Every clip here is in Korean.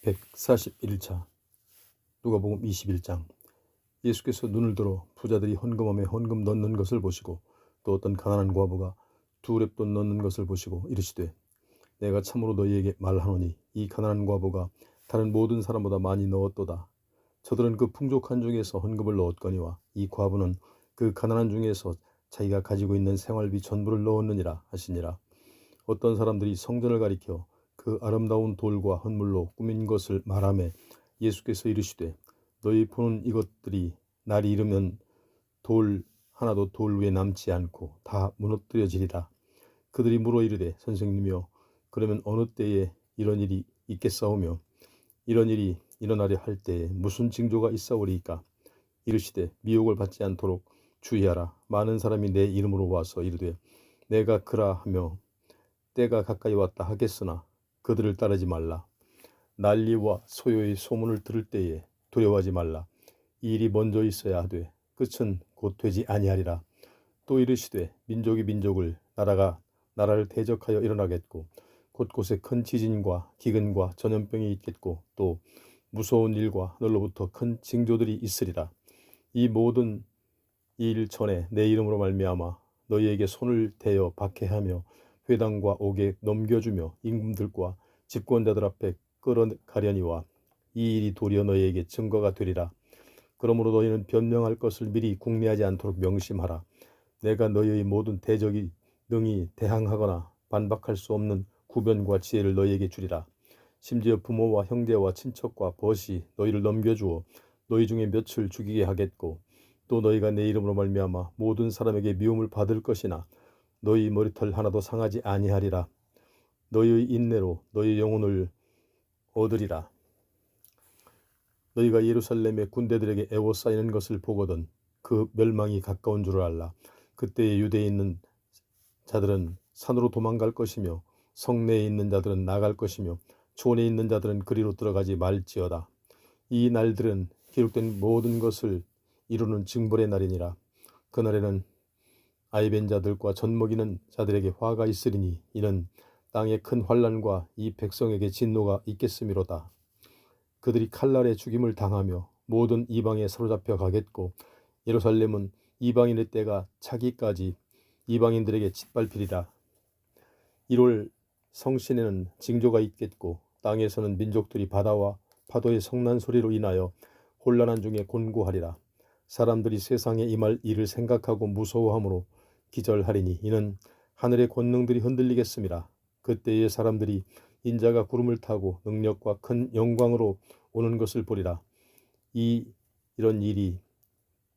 141차 누가복음 21장. 예수께서 눈을 들어 부자들이 헌금함에 헌금 넣는 것을 보시고 또 어떤 가난한 과부가 2렙돈 넣는 것을 보시고 이르시되 내가 참으로 너희에게 말하노니 이 가난한 과부가 다른 모든 사람보다 많이 넣었도다. 저들은 그 풍족한 중에서 헌금을 넣었거니와 이 과부는 그 가난한 중에서 자기가 가지고 있는 생활비 전부를 넣었느니라 하시니라. 어떤 사람들이 성전을 가리켜 그 아름다운 돌과 헌물로 꾸민 것을 말하매 예수께서 이르시되 너희 보는 이것들이 날이 이르면 돌 하나도 돌 위에 남지 않고 다 무너뜨려지리라. 그들이 물어 이르되 선생님이여 그러면 어느 때에 이런 일이 있겠사오며 이런 일이 일어나려 할 때에 무슨 징조가 있사오리이까? 이르시되 미혹을 받지 않도록 주의하라. 많은 사람이 내 이름으로 와서 이르되 내가 그라 하며 때가 가까이 왔다 하겠으나 그들을 따르지 말라. 난리와 소요의 소문을 들을 때에 두려워하지 말라. 이 일이 먼저 있어야 하되 끝은 곧 되지 아니하리라. 또 이르시되 민족이 민족을 나라가 나라를 대적하여 일어나겠고 곳곳에 큰 지진과 기근과 전염병이 있겠고 또 무서운 일과 널로부터 큰 징조들이 있으리라. 이 모든 일 전에 내 이름으로 말미암아 너희에게 손을 대어 박해하며 회당과 옥에 넘겨주며 임금들과 집권자들 앞에 끌어가려니와 이 일이 도리어 너희에게 증거가 되리라. 그러므로 너희는 변명할 것을 미리 궁리하지 않도록 명심하라. 내가 너희의 모든 대적이 능히 대항하거나 반박할 수 없는 구변과 지혜를 너희에게 주리라. 심지어 부모와 형제와 친척과 벗이 너희를 넘겨주어 너희 중에 몇을 죽이게 하겠고 또 너희가 내 이름으로 말미암아 모든 사람에게 미움을 받을 것이나 너희 머리털 하나도 상하지 아니하리라. 너희의 인내로 너희 영혼을 얻으리라. 너희가 예루살렘의 군대들에게 애워싸이는 것을 보거든 그 멸망이 가까운 줄을 알라. 그때에 유대에 있는 자들은 산으로 도망갈 것이며 성내에 있는 자들은 나갈 것이며 촌에 있는 자들은 그리로 들어가지 말지어다. 이 날들은 기록된 모든 것을 이루는 징벌의 날이니라. 그날에는 아이벤 자들과 젖먹이는 자들에게 화가 있으리니 이는 땅에 큰 환난과 이 백성에게 진노가 있겠음이로다. 그들이 칼날에 죽임을 당하며 모든 이방에 사로잡혀 가겠고 예루살렘은 이방인의 때가 차기까지 이방인들에게 짓밟히리라. 1월 성신에는 징조가 있겠고 땅에서는 민족들이 바다와 파도의 성난 소리로 인하여 혼란한 중에 곤고하리라. 사람들이 세상에 임할 일을 생각하고 무서워함으로 기절하리니 이는 하늘의 권능들이 흔들리겠음이라. 그때의 사람들이 인자가 구름을 타고 능력과 큰 영광으로 오는 것을 보리라. 이런 일이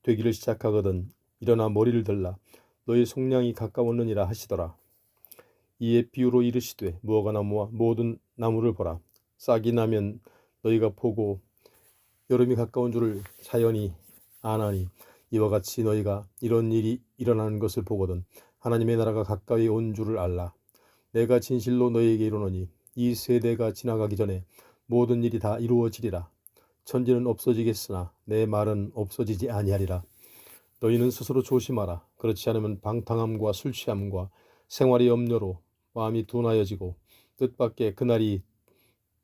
되기를 시작하거든 일어나 머리를 들라. 너희 속량이 가까웠느니라 하시더라. 이에 비유로 이르시되 무화과 나무와 모든 나무를 보라. 싹이 나면 너희가 보고 여름이 가까운 줄을 자연히 아나니 이와 같이 너희가 이런 일이 일어나는 것을 보거든 하나님의 나라가 가까이 온 줄을 알라. 내가 진실로 너희에게 이르노니 이 세대가 지나가기 전에 모든 일이 다 이루어지리라. 천지는 없어지겠으나 내 말은 없어지지 아니하리라. 너희는 스스로 조심하라. 그렇지 않으면 방탕함과 술 취함과 생활의 염려로 마음이 둔하여지고 뜻밖의 그날이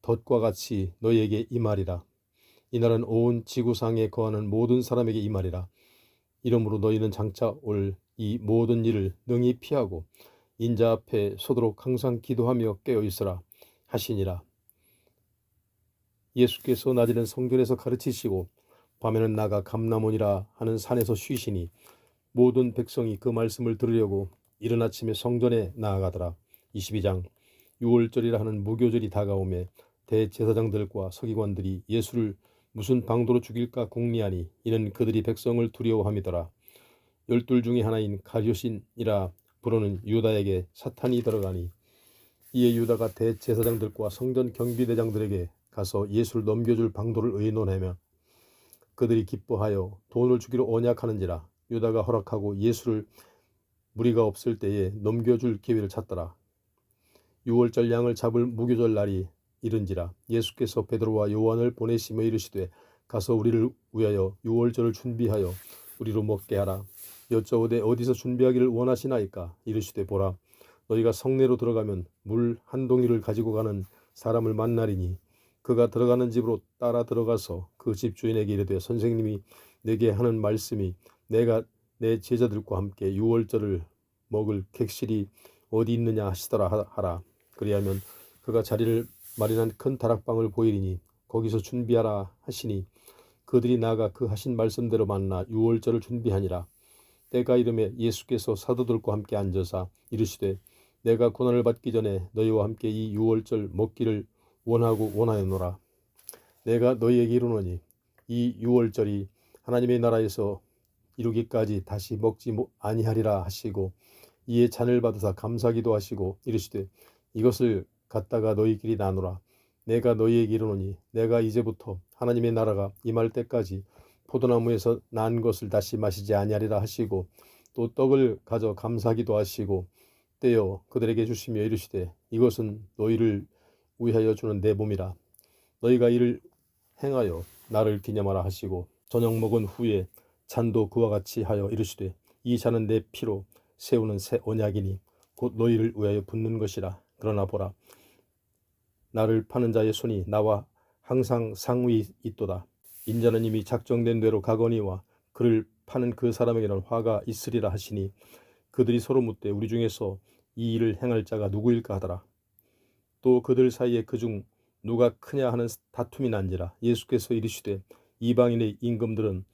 덫과 같이 너희에게 임하리라. 이날은 온 지구상에 거하는 모든 사람에게 임하리라. 이러므로 너희는 장차 올 이 모든 일을 능히 피하고 인자 앞에 서도록 항상 기도하며 깨어있으라 하시니라. 예수께서 낮에는 성전에서 가르치시고 밤에는 나가 감람원이라 하는 산에서 쉬시니 모든 백성이 그 말씀을 들으려고 이른 아침에 성전에 나아가더라. 22장. 유월절이라 하는 무교절이 다가오매 대제사장들과 서기관들이 예수를 무슨 방도로 죽일까 궁리하니 이는 그들이 백성을 두려워함이더라. 12 중에 하나인 가룟신이라 부르는 유다에게 사탄이 들어가니 이에 유다가 대제사장들과 성전 경비대장들에게 가서 예수를 넘겨줄 방도를 의논하며 그들이 기뻐하여 돈을 주기로 언약하는지라. 유다가 허락하고 예수를 무리가 없을 때에 넘겨줄 기회를 찾더라. 6월절 양을 잡을 무교절 날이 이른지라. 예수께서 베드로와 요한을 보내시며 이르시되 가서 우리를 위하여 6월절을 준비하여 우리로 먹게 하라. 여쭤오되 어디서 준비하기를 원하시나이까? 이르시되 보라 너희가 성내로 들어가면 물 한 동이를 가지고 가는 사람을 만나리니 그가 들어가는 집으로 따라 들어가서 그 집주인에게 이르되 선생님이 내게 하는 말씀이 내가 내 제자들과 함께 유월절을 먹을 객실이 어디 있느냐 하시더라 하라. 그리하면 그가 자리를 마련한 큰 다락방을 보이리니 거기서 준비하라 하시니 그들이 나가 그 하신 말씀대로 만나 유월절을 준비하니라. 때가 이름에 예수께서 사도들과 함께 앉으사 이르시되 내가 고난을 받기 전에 너희와 함께 이 유월절 먹기를 원하였노라. 내가 너희에게 이르노니 이 유월절이 하나님의 나라에서 이루기까지 다시 먹지 아니하리라 하시고 이에 잔을 받으사 감사기도 하시고 이르시되 이것을 갖다가 너희끼리 나누라. 내가 너희에게 이르노니 내가 이제부터 하나님의 나라가 임할 때까지 포도나무에서 난 것을 다시 마시지 아니하리라 하시고 또 떡을 가져 감사기도 하시고 떼어 그들에게 주시며 이르시되 이것은 너희를 위하여 주는 내 몸이라. 너희가 이를 행하여 나를 기념하라 하시고 저녁 먹은 후에 잔도 그와 같이 하여 이르시되 이 잔은 내 피로 세우는 새 언약이니 곧 너희를 위하여 붓는 것이라. 그러나 보라 나를 파는 자의 손이 나와 항상 상위 있도다. 인자는 이미 작정된 대로 가거니와 그를 파는 그 사람에게는 화가 있으리라 하시니 그들이 서로 묻되 우리 중에서 이 일을 행할 자가 누구일까 하더라. 또 그들 사이에 그중 누가 크냐 하는 다툼이 난지라. 예수께서 이르시되 이방인의 임금들은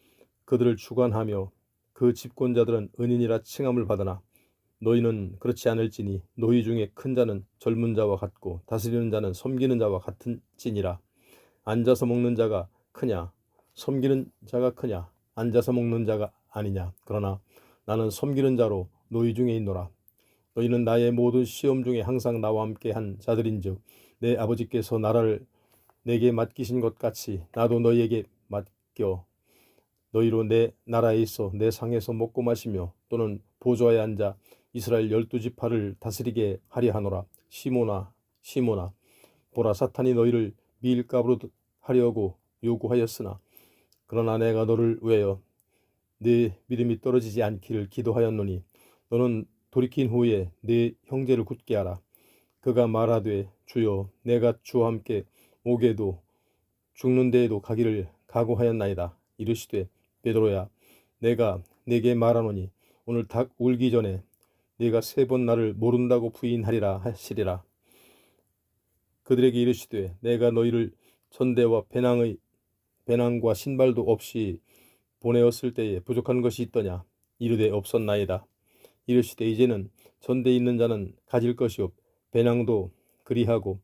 그들을 주관하며 그 집권자들은 은인이라 칭함을 받으나 너희는 그렇지 않을지니 너희 중에 큰 자는 젊은 자와 같고 다스리는 자는 섬기는 자와 같은지니라. 앉아서 먹는 자가 크냐 섬기는 자가 크냐 앉아서 먹는 자가 아니냐. 그러나 나는 섬기는 자로 너희 중에 있노라. 너희는 나의 모든 시험 중에 항상 나와 함께 한 자들인즉 내 아버지께서 나라를 내게 맡기신 것 같이 나도 너희에게 맡겨 너희로 내 나라에 있어 내 상에서 먹고 마시며 또는 보좌에 앉아 이스라엘 12지파를 다스리게 하려 하노라. 시몬아 보라 사탄이 너희를 밀가부로 하려고 요구하였으나 그러나 내가 너를 위하여 네 믿음이 떨어지지 않기를 기도하였노니 너는 돌이킨 후에 네 형제를 굳게 하라. 그가 말하되 주여 내가 주와 함께 오게도 죽는 데에도 가기를 각오하였나이다. 이르시되 베드로야 내가 네게 말하노니 오늘 닭 울기 전에 네가 3번 나를 모른다고 부인하리라 하시리라. 그들에게 이르시되 내가 너희를 전대와 배낭과 신발도 없이 보내었을 때에 부족한 것이 있더냐. 이르되 없었나이다. 이르시되 이제는 전대에 있는 자는 가질 것이 없 배낭도 그리하고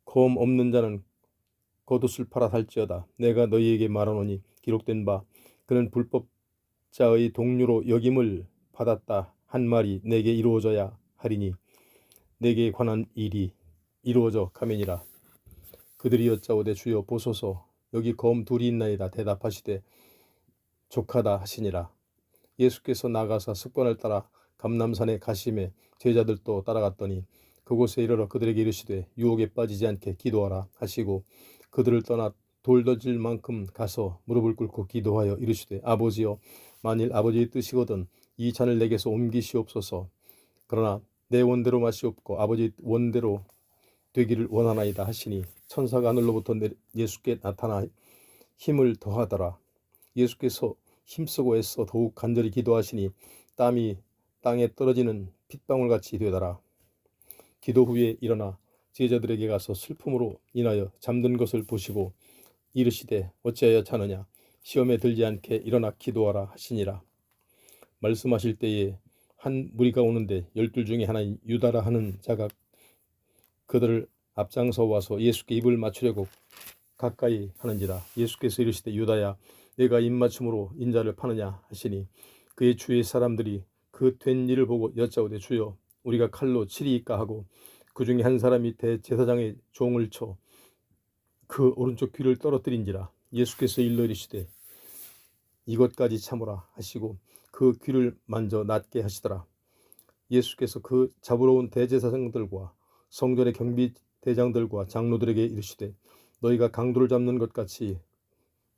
검 없는 자는 겉옷을 팔아 살지어다. 내가 너희에게 말하노니 기록된 바 그는 불법자의 동료로 여김을 받았다 한 말이 내게 이루어져야 하리니 내게 관한 일이 이루어져 가면이라. 그들이 여짜오되 주여 보소서 여기 검 둘이 있나이다. 대답하시되 족하다 하시니라. 예수께서 나가사 습관을 따라 감람산에 가심에 제자들도 따라갔더니 그곳에 이르러 그들에게 이르시되 유혹에 빠지지 않게 기도하라 하시고 그들을 떠나 돌 던질 만큼 가서 무릎을 꿇고 기도하여 이르시되 아버지여 만일 아버지의 뜻이거든 이 잔을 내게서 옮기시옵소서. 그러나 내 원대로 마시옵고 아버지 원대로 되기를 원하나이다 하시니 천사가 하늘로부터 예수께 나타나 힘을 더하더라. 예수께서 힘쓰고 애써 더욱 간절히 기도하시니 땀이 땅에 떨어지는 핏방울같이 되더라. 기도 후에 일어나 제자들에게 가서 슬픔으로 인하여 잠든 것을 보시고 이르시되 어찌하여 자느냐 시험에 들지 않게 일어나 기도하라 하시니라. 말씀하실 때에 한 무리가 오는데 12 중에 하나인 유다라 하는 자가 그들을 앞장서 와서 예수께 입을 맞추려고 가까이 하는지라. 예수께서 이르시되 유다야 내가 입맞춤으로 인자를 파느냐 하시니 그의 주위 사람들이 그 된 일을 보고 여짜오되 주여 우리가 칼로 치리이까 하고 그 중에 한 사람이 대제사장의 종을 쳐 그 오른쪽 귀를 떨어뜨린지라. 예수께서 일러 이르시되 이것까지 참으라 하시고 그 귀를 만져 낫게 하시더라. 예수께서 그 잡으러 온 대제사장들과 성전의 경비 대장들과 장로들에게 이르시되 너희가 강도를 잡는 것 같이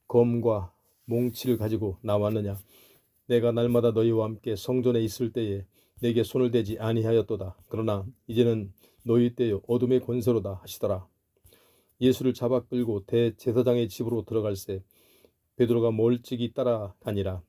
검과 몽치를 가지고 나왔느냐. 내가 날마다 너희와 함께 성전에 있을 때에 내게 손을 대지 아니하였도다. 그러나 이제는 너희 때요 어둠의 권세로다 하시더라. 예수를 잡아 끌고 대제사장의 집으로 들어갈새 베드로가 멀찍이 따라가니라.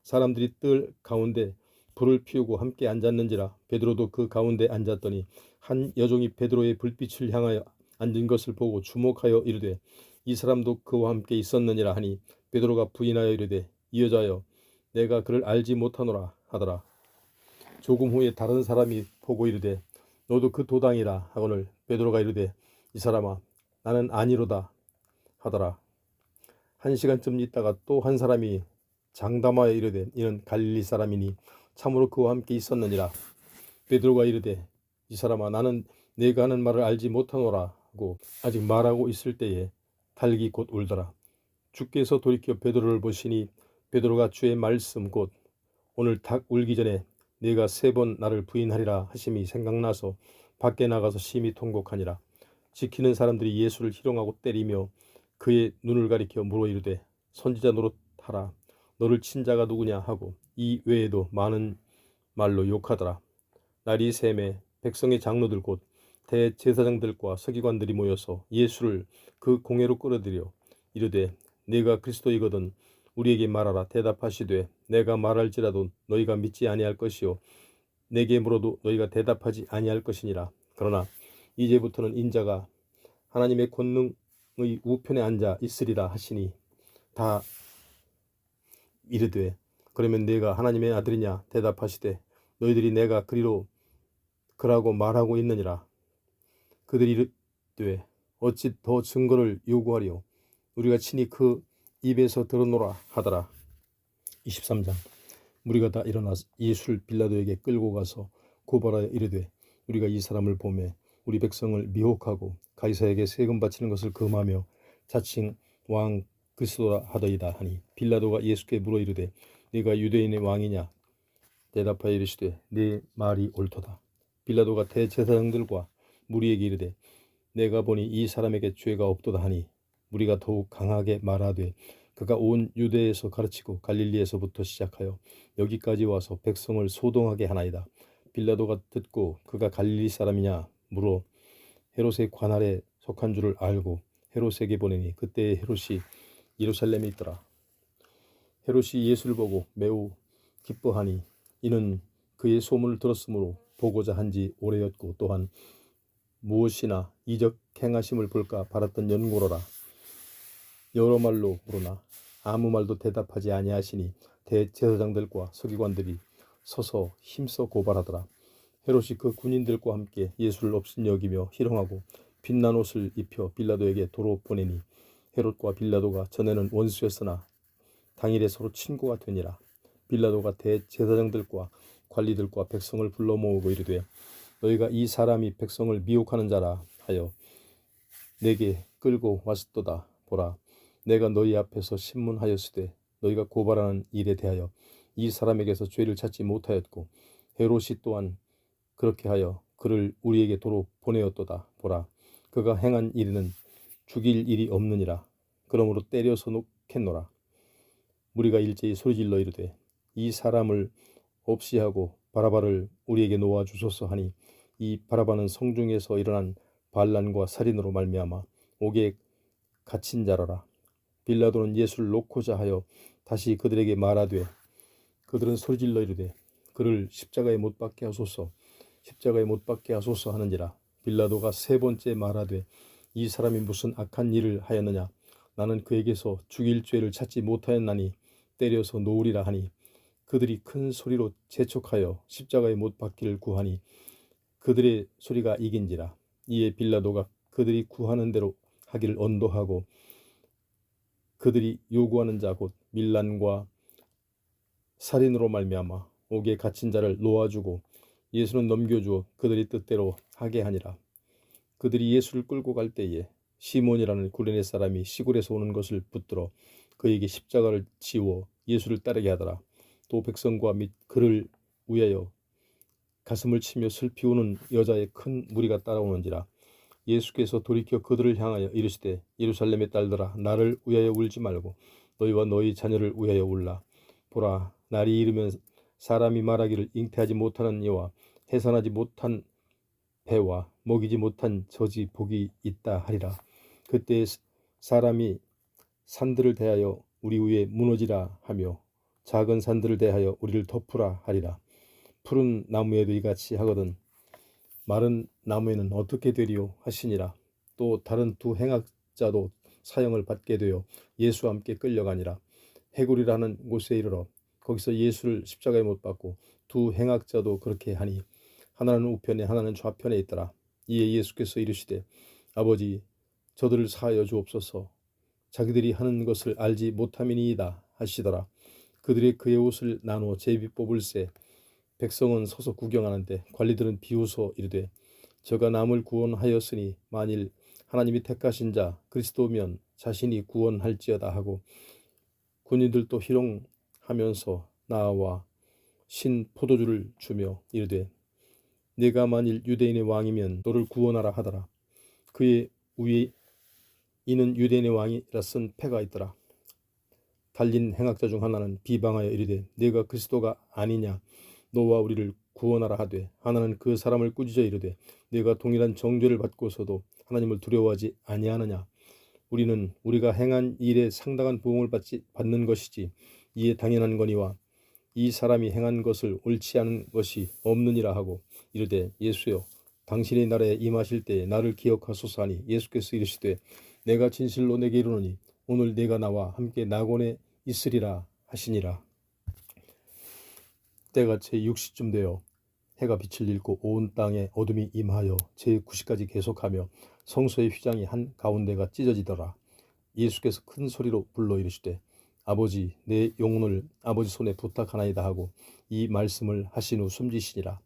사람들이 뜰 가운데 불을 피우고 함께 앉았는지라. 베드로도 그 가운데 앉았더니 한 여종이 베드로의 불빛을 향하여 앉은 것을 보고 주목하여 이르되 이 사람도 그와 함께 있었느니라 하니 베드로가 부인하여 이르되 이 여자여 내가 그를 알지 못하노라 하더라. 조금 후에 다른 사람이 보고 이르되 너도 그 도당이라 하거늘 베드로가 이르되 이 사람아 나는 아니로다 하더라. 1시간쯤 있다가 또 한 사람이 장담하여 이르되 이는 갈릴리 사람이니 참으로 그와 함께 있었느니라. 베드로가 이르되 이 사람아 나는 내가 하는 말을 알지 못하노라 하고 아직 말하고 있을 때에 닭이 곧 울더라. 주께서 돌이켜 베드로를 보시니 베드로가 주의 말씀 곧 오늘 닭 울기 전에 네가 3번 나를 부인하리라 하심이 생각나서 밖에 나가서 심히 통곡하니라. 지키는 사람들이 예수를 희롱하고 때리며 그의 눈을 가리켜 물어 이르되 선지자 노릇하라 너를 친 자가 누구냐 하고 이 외에도 많은 말로 욕하더라. 날이 새매 백성의 장로들 곧 대제사장들과 서기관들이 모여서 예수를 그 공회로 끌어들여 이르되 네가 그리스도이거든 우리에게 말하라. 대답하시되 내가 말할지라도 너희가 믿지 아니할 것이요 내게 물어도 너희가 대답하지 아니할 것이니라. 그러나 이제부터는 인자가 하나님의 권능의 우편에 앉아 있으리라 하시니 다 이르되 그러면 내가 하나님의 아들이냐 대답하시되 너희들이 내가 그라고 말하고 있느니라. 그들이 이르되 어찌 더 증거를 요구하리요 우리가 친히 그 입에서 들었노라 하더라. 23장 무리가 다 일어나서 예수를 빌라도에게 끌고 가서 고발하여 이르되 우리가 이 사람을 보매 우리 백성을 미혹하고 가이사에게 세금 바치는 것을 금하며 자칭 왕 그리스도라 하더이다 하니 빌라도가 예수께 물어 이르되 네가 유대인의 왕이냐 대답하여 이르시되 네 말이 옳도다. 빌라도가 대제사장들과 무리에게 이르되 내가 보니 이 사람에게 죄가 없도다 하니 무리가 더욱 강하게 말하되 그가 온 유대에서 가르치고 갈릴리에서부터 시작하여 여기까지 와서 백성을 소동하게 하나이다. 빌라도가 듣고 그가 갈릴리 사람이냐 물어 헤롯의 관할에 속한 줄을 알고 헤롯에게 보내니 그때 헤롯이 예루살렘에 있더라. 헤롯이 예수를 보고 매우 기뻐하니 이는 그의 소문을 들었으므로 보고자 한지 오래였고 또한 무엇이나 이적 행하심을 볼까 바랐던 연고로라. 여러 말로 물으나 아무 말도 대답하지 아니하시니 대제사장들과 서기관들이 서서 힘써 고발하더라. 헤롯이 그 군인들과 함께 예수를 업신여기며 희롱하고 빛난 옷을 입혀 빌라도에게 도로 보내니 헤롯과 빌라도가 전에는 원수였으나 당일에 서로 친구가 되니라. 빌라도가 대제사장들과 관리들과 백성을 불러 모으고 이르되 너희가 이 사람이 백성을 미혹하는 자라 하여 내게 끌고 왔도다. 보라 내가 너희 앞에서 신문하였으되 너희가 고발하는 일에 대하여 이 사람에게서 죄를 찾지 못하였고 헤롯이 또한 그렇게 하여 그를 우리에게 도로 보내었도다. 보라 그가 행한 일에는 죽일 일이 없느니라. 그러므로 때려서 놓겠노라. 무리가 일제히 소리질러 이르되 이 사람을 없이 하고 바라바를 우리에게 놓아 주소서 하니 이 바라바는 성중에서 일어난 반란과 살인으로 말미암아 옥에 갇힌 자라라. 빌라도는 예수를 놓고자 하여 다시 그들에게 말하되 그들은 소리질러 이르되 그를 십자가에 못 박게 하소서 십자가에 못 박게 하소서 하는지라. 빌라도가 3번째 말하되 이 사람이 무슨 악한 일을 하였느냐 나는 그에게서 죽일 죄를 찾지 못하였나니 때려서 놓으리라 하니 그들이 큰 소리로 재촉하여 십자가에 못 박기를 구하니 그들의 소리가 이긴지라. 이에 빌라도가 그들이 구하는 대로 하기를 언도하고 그들이 요구하는 자 곧 밀란과 살인으로 말미암아 옥에 갇힌 자를 놓아주고 예수는 넘겨주어 그들이 뜻대로 하게 하니라. 그들이 예수를 끌고 갈 때에 시몬이라는 구레네 사람이 시골에서 오는 것을 붙들어 그에게 십자가를 지워 예수를 따르게 하더라. 또 백성과 및 그를 위하여 가슴을 치며 슬피 우는 여자의 큰 무리가 따라오는지라. 예수께서 돌이켜 그들을 향하여 이르시되 예루살렘의 딸들아 나를 위하여 울지 말고 너희와 너희 자녀를 위하여 울라. 보라 날이 이르면 사람이 말하기를 잉태하지 못하는 이와 해산하지 못한 배와 먹이지 못한 젖이 복이 있다 하리라. 그때 사람이 산들을 대하여 우리 위에 무너지라 하며 작은 산들을 대하여 우리를 덮으라 하리라. 푸른 나무에도 이같이 하거든 마른 나무에는 어떻게 되리요 하시니라. 또 다른 두 행악자도 사형을 받게 되어 예수와 함께 끌려가니라. 해굴이라는 곳에 이르러 거기서 예수를 십자가에 못 박고 두 행악자도 그렇게 하니 하나는 우편에 하나는 좌편에 있더라. 이에 예수께서 이르시되 아버지 저들을 사하여 주옵소서. 자기들이 하는 것을 알지 못함이니이다 하시더라. 그들이 그의 옷을 나누어 제비 뽑을새 백성은 서서 구경하는데 관리들은 비웃어 이르되 저가 남을 구원하였으니 만일 하나님이 택하신 자 그리스도면 자신이 구원할지어다 하고 군인들도 희롱하면서 나와 신 포도주를 주며 이르되 네가 만일 유대인의 왕이면 너를 구원하라 하더라. 그의 위에 이는 유대인의 왕이라 쓴 패가 있더라. 달린 행악자 중 하나는 비방하여 이르되 네가 그리스도가 아니냐 너와 우리를 구원하라 하되 하나는 그 사람을 꾸짖어 이르되 네가 동일한 정죄를 받고서도 하나님을 두려워하지 아니하느냐. 우리는 우리가 행한 일에 상당한 보응을 받는 것이지 이에 당연한 거니와 이 사람이 행한 것을 옳지 않은 것이 없느니라 하고 이르되 예수여 당신의 나라에 임하실 때에 나를 기억하소서 하니 예수께서 이르시되 내가 진실로 내게 이르노니 오늘 네가 나와 함께 낙원에 있으리라 하시니라. 때가 제6시쯤 되어 해가 빛을 잃고 온 땅에 어둠이 임하여 제9시까지 계속하며 성소의 휘장이 한 가운데가 찢어지더라. 예수께서 큰 소리로 불러 이르시되 아버지 내 영혼을 아버지 손에 부탁하나이다 하고 이 말씀을 하신 후 숨지시니라.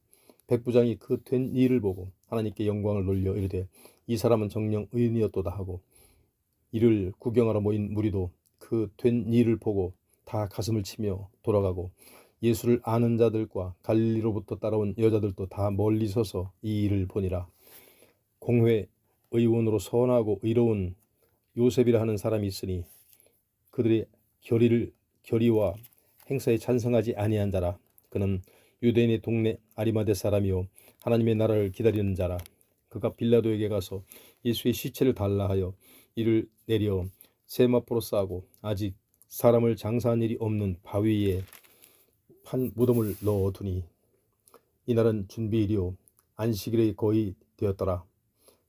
백부장이 그 된 일을 보고 하나님께 영광을 돌려 이르되 이 사람은 정녕 의인이었도다 하고 이를 구경하러 모인 무리도 그 된 일을 보고 다 가슴을 치며 돌아가고 예수를 아는 자들과 갈릴리로부터 따라온 여자들도 다 멀리 서서 이 일을 보니라. 공회 의원으로 선하고 의로운 요셉이라 하는 사람이 있으니 그들의 결의와 행사에 찬성하지 아니한 자라. 그는 유대인의 동네 아리마대 사람이요 하나님의 나라를 기다리는 자라. 그가 빌라도에게 가서 예수의 시체를 달라 하여 이를 내려 세마포로 싸고 아직 사람을 장사한 일이 없는 바위에 판 무덤을 넣어두니 이날은 준비일이요 안식일이 거의 되었더라.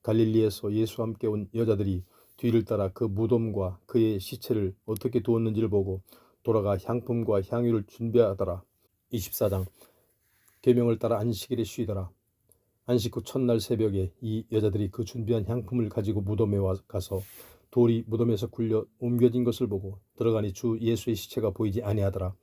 갈릴리에서 예수와 함께 온 여자들이 뒤를 따라 그 무덤과 그의 시체를 어떻게 두었는지를 보고 돌아가 향품과 향유를 준비하더라. 24장 계명을 따라 안식일에 쉬더라. 안식 후 첫날 새벽에 이 여자들이 그 준비한 향품을 가지고 무덤에 가서 돌이 무덤에서 굴려 옮겨진 것을 보고 들어가니 주 예수의 시체가 보이지 아니하더라.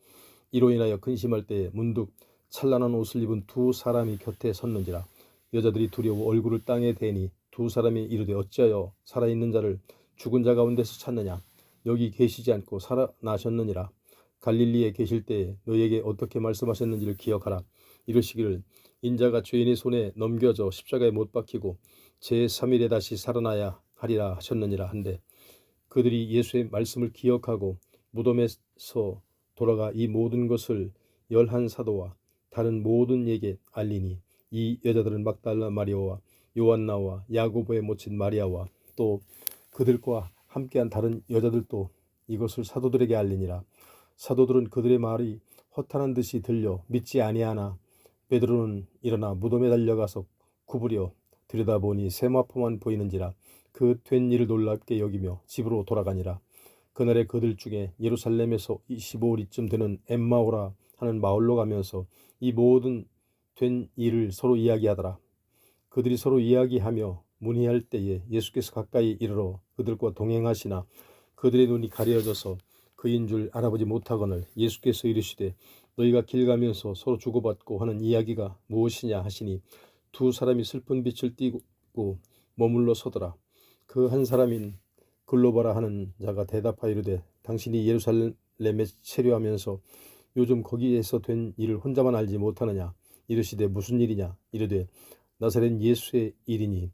이로 인하여 근심할 때에 문득 찬란한 옷을 입은 두 사람이 곁에 섰는지라. 여자들이 두려워 얼굴을 땅에 대니 두 사람이 이르되 어찌하여 살아있는 자를 죽은 자 가운데서 찾느냐. 여기 계시지 않고 살아나셨느니라. 갈릴리에 계실 때에 너희에게 어떻게 말씀하셨는지를 기억하라. 이르시기를 인자가 죄인의 손에 넘겨져 십자가에 못 박히고 제3일에 다시 살아나야 하리라 하셨느니라 한데 그들이 예수의 말씀을 기억하고 무덤에서 돌아가 이 모든 것을 11사도와 다른 모든 에게 알리니 이 여자들은 막달라 마리아와 요한나와 야고보의 모친 마리아와 또 그들과 함께한 다른 여자들도 이것을 사도들에게 알리니라. 사도들은 그들의 말이 허탄한 듯이 들려 믿지 아니하나 베드로는 일어나 무덤에 달려가서 구부려 들여다보니 세마포만 보이는지라. 그 된 일을 놀랍게 여기며 집으로 돌아가니라. 그날에 그들 중에 예루살렘에서 25리쯤 되는 엠마오라 하는 마을로 가면서 이 모든 된 일을 서로 이야기하더라. 그들이 서로 이야기하며 문의할 때에 예수께서 가까이 이르러 그들과 동행하시나 그들의 눈이 가려져서 그인 줄 알아보지 못하거늘 예수께서 이르시되 너희가 길 가면서 서로 주고받고 하는 이야기가 무엇이냐 하시니 두 사람이 슬픈 빛을 띠고 머물러 서더라. 그 한 사람인 글로바라 하는 자가 대답하여 이르되 당신이 예루살렘에 체류하면서 요즘 거기에서 된 일을 혼자만 알지 못하느냐. 이르시되 무슨 일이냐. 이르되 나사렛 예수의 일이니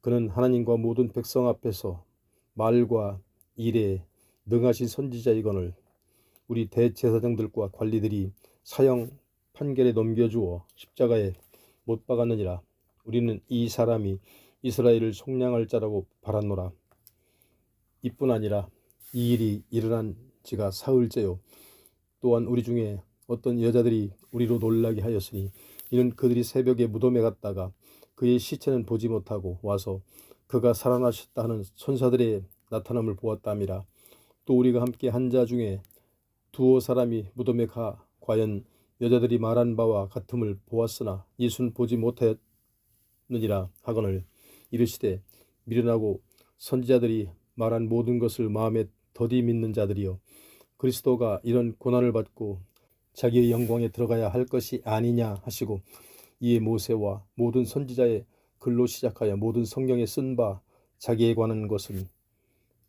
그는 하나님과 모든 백성 앞에서 말과 일에 능하신 선지자이거늘 우리 대제사장들과 관리들이 사형 판결에 넘겨주어 십자가에 못 박았느니라. 우리는 이 사람이 이스라엘을 속량할 자라고 바랐노라. 이뿐 아니라 이 일이 일어난 지가 사흘째요. 또한 우리 중에 어떤 여자들이 우리로 놀라게 하였으니 이는 그들이 새벽에 무덤에 갔다가 그의 시체는 보지 못하고 와서 그가 살아나셨다 하는 천사들의 나타남을 보았답니다. 또 우리가 함께 한 자 중에 두어 사람이 무덤에 가 과연 여자들이 말한 바와 같음을 보았으나 예수는 보지 못하였느니라 하거늘 이르시되 미련하고 선지자들이 말한 모든 것을 마음에 더디 믿는 자들이여 그리스도가 이런 고난을 받고 자기의 영광에 들어가야 할 것이 아니냐 하시고 이에 모세와 모든 선지자의 글로 시작하여 모든 성경에 쓴 바 자기에 관한 것은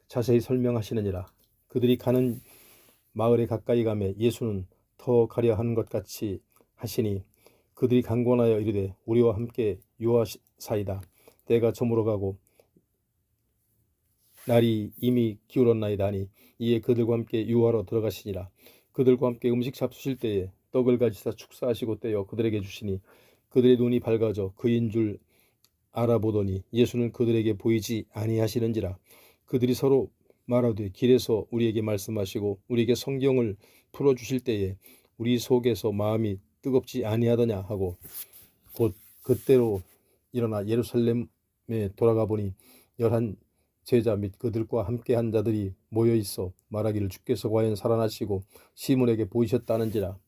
자세히 설명하시느니라. 그들이 가는 마을에 가까이 가매 예수는 더 가려 하는 것 같이 하시니 그들이 강권하여 이르되 우리와 함께 유하사이다. 때가 저물어 가고 날이 이미 기울었나이다 하니 이에 그들과 함께 유하러 들어가시니라. 그들과 함께 음식 잡수실 때에 떡을 가지사 축사하시고 떼어 그들에게 주시니 그들의 눈이 밝아져 그인 줄 알아보더니 예수는 그들에게 보이지 아니하시는지라. 그들이 서로 말하되 길에서 우리에게 말씀하시고 우리에게 성경을 풀어주실 때에 우리 속에서 마음이 뜨겁지 아니하더냐 하고 곧 그때로 일어나 예루살렘에 돌아가 보니 11 제자 및 그들과 함께 한 자들이 모여 있어 말하기를 주께서 과연 살아나시고 시몬에게 보이셨다는지라.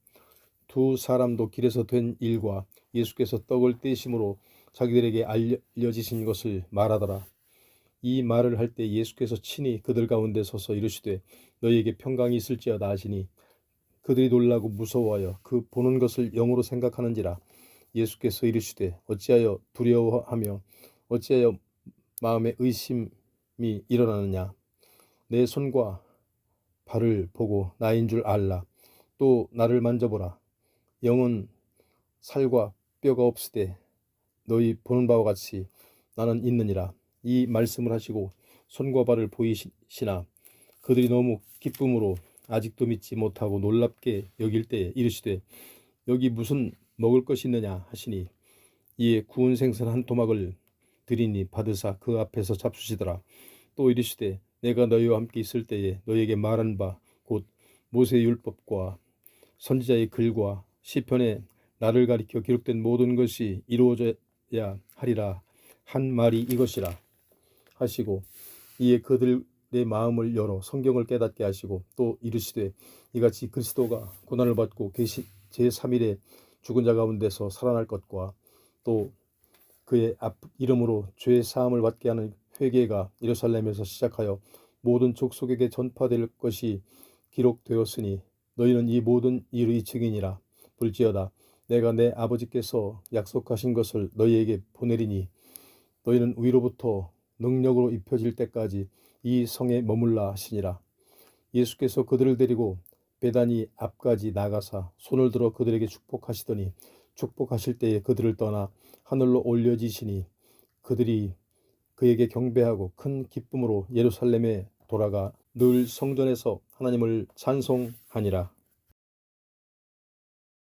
두 사람도 길에서 된 일과 예수께서 떡을 떼심으로 자기들에게 알려지신 것을 말하더라. 이 말을 할 때 예수께서 친히 그들 가운데 서서 이르시되 너희에게 평강이 있을지어다 하시니 그들이 놀라고 무서워하여 그 보는 것을 영으로 생각하는지라. 예수께서 이르시되 어찌하여 두려워하며 어찌하여 마음에 의심이 일어나느냐. 내 손과 발을 보고 나인 줄 알라. 또 나를 만져보라. 영은 살과 뼈가 없으되 너희 보는 바와 같이 나는 있느니라. 이 말씀을 하시고 손과 발을 보이시나 그들이 너무 기쁨으로 아직도 믿지 못하고 놀랍게 여길 때에 이르시되 여기 무슨 먹을 것이 있느냐 하시니 이에 구운 생선 한 토막을 드리니 받으사 그 앞에서 잡수시더라. 또 이르시되 내가 너희와 함께 있을 때에 너희에게 말한 바 곧 모세의 율법과 선지자의 글과 시편에 나를 가리켜 기록된 모든 것이 이루어져야 하리라 한 말이 이것이라 하시고 이에 그들의 마음을 열어 성경을 깨닫게 하시고 또 이르시되 이같이 그리스도가 고난을 받고 계시 제3일에 죽은 자 가운데서 살아날 것과 또 그의 이름으로 죄 사함을 받게 하는 회개가 예루살렘에서 시작하여 모든 족속에게 전파될 것이 기록되었으니 너희는 이 모든 일의 증인이라. 볼지어다 내가 내 아버지께서 약속하신 것을 너희에게 보내리니 너희는 위로부터 능력으로 입혀질 때까지 이 성에 머물라 하시니라. 예수께서 그들을 데리고 베다니 앞까지 나가사 손을 들어 그들에게 축복하시더니 축복하실 때에 그들을 떠나 하늘로 올려지시니 그들이 그에게 경배하고 큰 기쁨으로 예루살렘에 돌아가 늘 성전에서 하나님을 찬송하니라.